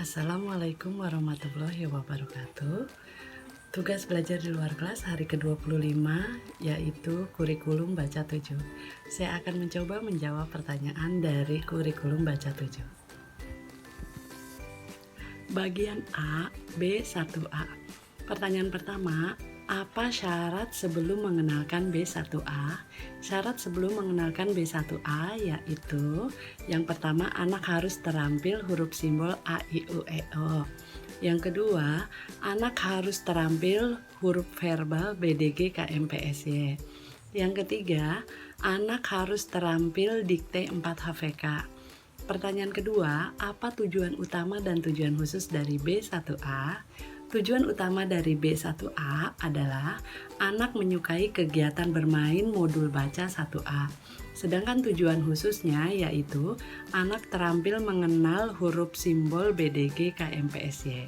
Assalamualaikum warahmatullahi wabarakatuh. Tugas belajar di luar kelas hari ke-25 yaitu kurikulum baca 7. Saya akan mencoba menjawab pertanyaan dari kurikulum baca 7. Bagian A, B1A. Pertanyaan pertama, apa syarat sebelum mengenalkan B1A? Syarat sebelum mengenalkan B1A yaitu yang pertama, anak harus terampil huruf simbol A, I, U, E, O. Yang kedua, anak harus terampil huruf verbal BDG KMPSY. Yang ketiga, anak harus terampil dikte 4 HVK. Pertanyaan kedua, apa tujuan utama dan tujuan khusus dari B1A? Tujuan utama dari B1A adalah anak menyukai kegiatan bermain modul baca 1A. Sedangkan tujuan khususnya yaitu anak terampil mengenal huruf simbol BDG KMPSY.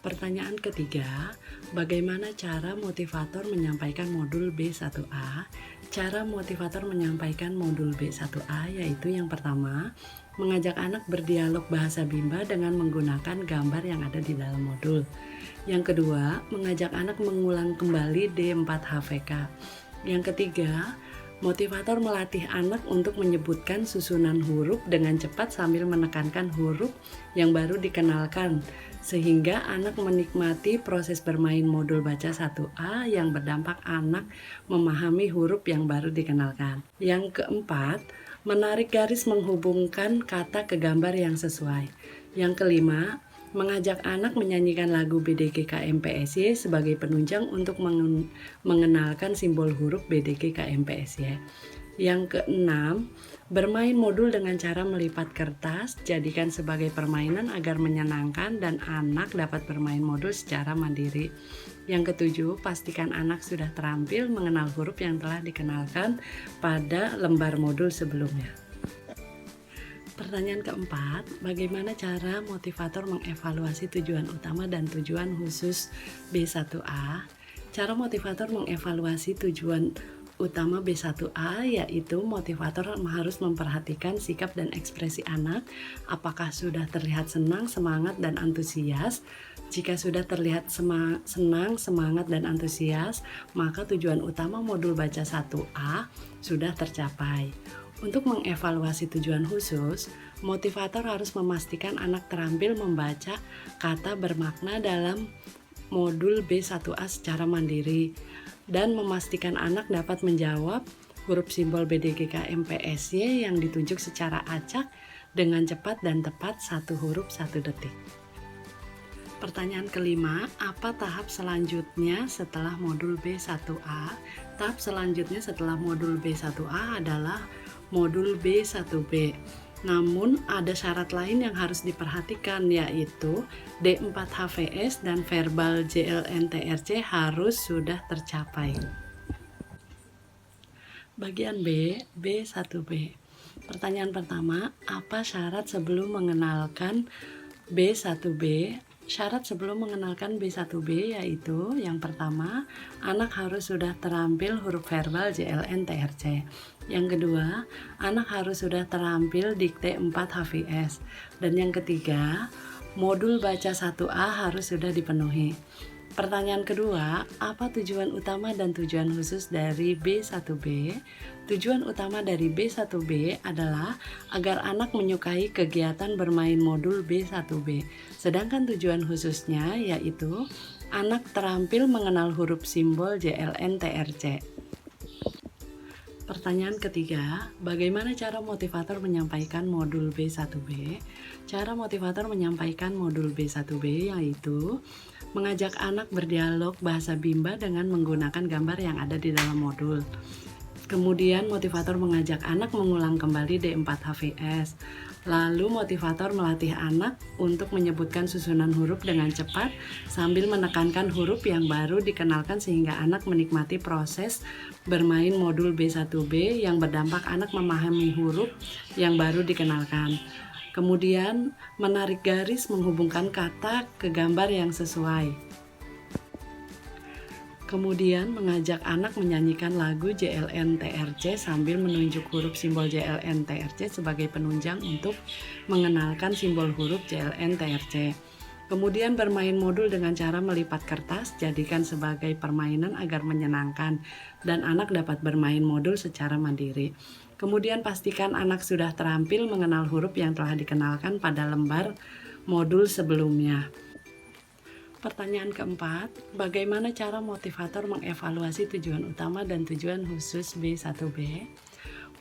Pertanyaan ketiga, bagaimana cara motivator menyampaikan modul B1A? Cara motivator menyampaikan modul B1A yaitu yang pertama, mengajak anak berdialog bahasa Bimba dengan menggunakan gambar yang ada di dalam modul. Yang kedua, mengajak anak mengulang kembali D4 HVK. Yang ketiga, motivator melatih anak untuk menyebutkan susunan huruf dengan cepat sambil menekankan huruf yang baru dikenalkan, sehingga anak menikmati proses bermain modul baca 1A yang berdampak anak memahami huruf yang baru dikenalkan. Yang keempat, menarik garis menghubungkan kata ke gambar yang sesuai. Yang kelima, mengajak anak menyanyikan lagu BDG KMPSY sebagai penunjang untuk mengenalkan simbol huruf BDG KMPSY. Yang keenam, bermain modul dengan cara melipat kertas, jadikan sebagai permainan agar menyenangkan dan anak dapat bermain modul secara mandiri. Yang ketujuh, pastikan anak sudah terampil mengenal huruf yang telah dikenalkan pada lembar modul sebelumnya. Pertanyaan keempat, bagaimana cara motivator mengevaluasi tujuan utama dan tujuan khusus B1A? Cara motivator mengevaluasi tujuan utama B1A yaitu motivator harus memperhatikan sikap dan ekspresi anak, apakah sudah terlihat senang, semangat, dan antusias. Jika sudah terlihat senang, semangat, dan antusias, maka tujuan utama modul baca 1A sudah tercapai. Untuk mengevaluasi tujuan khusus, motivator harus memastikan anak terampil membaca kata bermakna dalam modul B1A secara mandiri dan memastikan anak dapat menjawab huruf simbol BDG KMPSY yang ditunjuk secara acak dengan cepat dan tepat satu huruf 1 detik. Pertanyaan kelima, apa tahap selanjutnya setelah modul B1A? Tahap selanjutnya setelah modul B1A adalah modul B1B. Namun ada syarat lain yang harus diperhatikan yaitu D4 HVS dan verbal JLNTRC harus sudah tercapai. Bagian B, B1B. Pertanyaan pertama, apa syarat sebelum mengenalkan B1B? Syarat sebelum mengenalkan B1B yaitu yang pertama, anak harus sudah terampil huruf verbal JLNTRC. Yang kedua, anak harus sudah terampil dikte 4 HVS. Dan yang ketiga, modul baca 1A harus sudah dipenuhi. Pertanyaan kedua, apa tujuan utama dan tujuan khusus dari B1B? Tujuan utama dari B1B adalah agar anak menyukai kegiatan bermain modul B1B. Sedangkan tujuan khususnya yaitu anak terampil mengenal huruf simbol JLNTRC. Pertanyaan ketiga, bagaimana cara motivator menyampaikan modul B1B? Cara motivator menyampaikan modul B1B yaitu mengajak anak berdialog bahasa Bimba dengan menggunakan gambar yang ada di dalam modul. Kemudian motivator mengajak anak mengulang kembali D4 HVS. Lalu motivator melatih anak untuk menyebutkan susunan huruf dengan cepat sambil menekankan huruf yang baru dikenalkan sehingga anak menikmati proses bermain modul B1B yang berdampak anak memahami huruf yang baru dikenalkan. Kemudian menarik garis menghubungkan kata ke gambar yang sesuai. Kemudian mengajak anak menyanyikan lagu JLNTRC sambil menunjuk huruf simbol JLNTRC sebagai penunjang untuk mengenalkan simbol huruf JLNTRC. Kemudian bermain modul dengan cara melipat kertas, jadikan sebagai permainan agar menyenangkan dan anak dapat bermain modul secara mandiri. Kemudian pastikan anak sudah terampil mengenal huruf yang telah dikenalkan pada lembar modul sebelumnya. Pertanyaan keempat, bagaimana cara motivator mengevaluasi tujuan utama dan tujuan khusus B1B?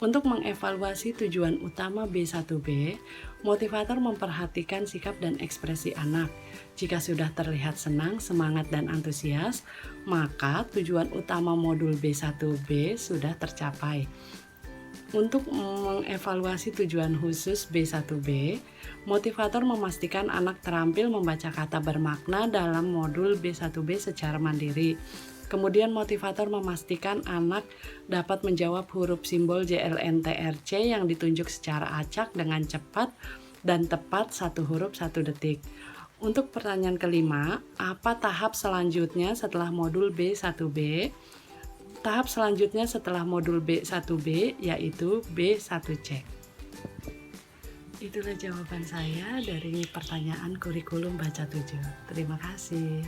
Untuk mengevaluasi tujuan utama B1B, motivator memperhatikan sikap dan ekspresi anak. Jika sudah terlihat senang, semangat, dan antusias, maka tujuan utama modul B1B sudah tercapai. Untuk mengevaluasi tujuan khusus B1B, motivator memastikan anak terampil membaca kata bermakna dalam modul B1B secara mandiri. Kemudian motivator memastikan anak dapat menjawab huruf simbol JLNTRC yang ditunjuk secara acak dengan cepat dan tepat satu huruf 1 detik. Untuk pertanyaan kelima, apa tahap selanjutnya setelah modul B1B? Tahap selanjutnya setelah modul B1B yaitu B1C. Itulah jawaban saya dari pertanyaan kurikulum Baca 7. Terima kasih.